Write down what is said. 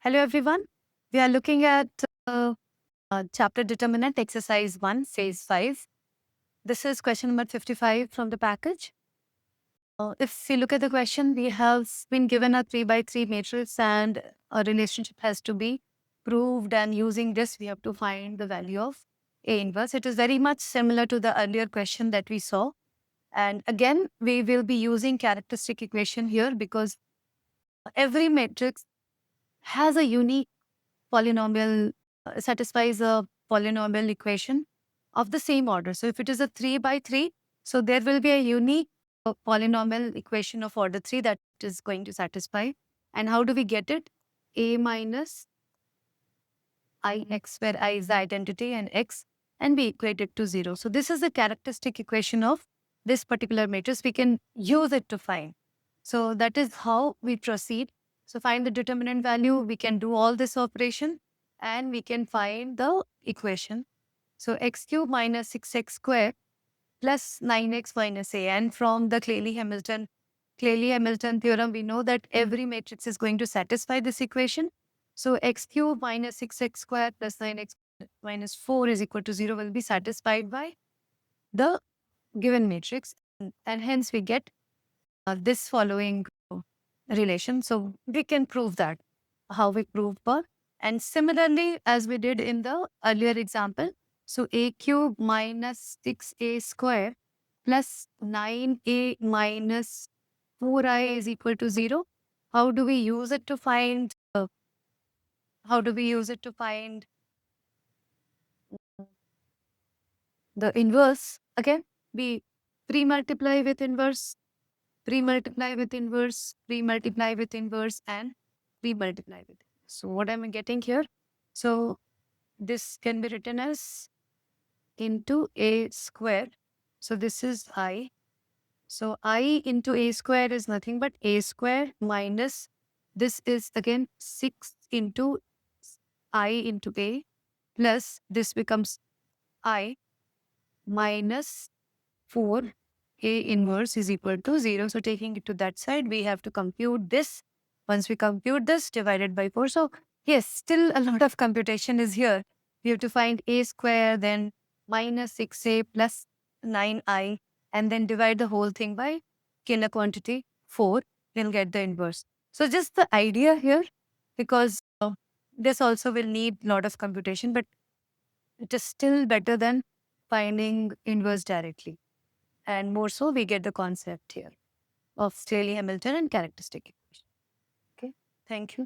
Hello everyone. We are looking at chapter determinant exercise 1 phase 5. This is question number 55 from the package. If we look at the question, we have been given a 3 by 3 matrix and a relationship has to be proved, and using this we have to find the value of A inverse. It is very much similar to the earlier question that we saw, and again we will be using characteristic equation here because every matrix has a unique polynomial, satisfies a polynomial equation of the same order. So if it is a 3 by 3, so there will be a unique polynomial equation of order 3 that is going to satisfy. And how do we get it? A minus ix, where I is the identity and x, and we equate it to 0. So this is the characteristic equation of this particular matrix. We can use it to find. So that is how we proceed. So find the determinant value. We can do all this operation and we can find the equation. So x cube minus 6x square plus 9x minus a. And from the Cayley-Hamilton theorem, we know that every matrix is going to satisfy this equation. So x cube minus 6x square plus 9x minus 4 is equal to 0 will be satisfied by the given matrix. And hence we get this following relation. So we can prove that, how we prove per. And similarly, as we did in the earlier example, so a cube minus 6a square plus 9a minus 4i is equal to 0. How do we use it to find the inverse? Again, we pre-multiply with inverse, pre-multiply with inverse, pre-multiply with inverse, and pre-multiply with it. So what am I getting here? So this can be written as into a square. So this is I. So I into a square is nothing but a square minus, this is again 6 into I into a, plus this becomes I minus 4 A inverse is equal to 0. So taking it to that side, we have to compute this. Once we compute this, divided by 4. So yes, still a lot of computation is here. We have to find a square, then minus 6a plus 9i, and then divide the whole thing by scalar quantity 4. We'll get the inverse. So just the idea here, because this also will need a lot of computation, but it is still better than finding inverse directly. And more so, we get the concept here of Cayley-Hamilton and characteristic equation. Okay, thank you.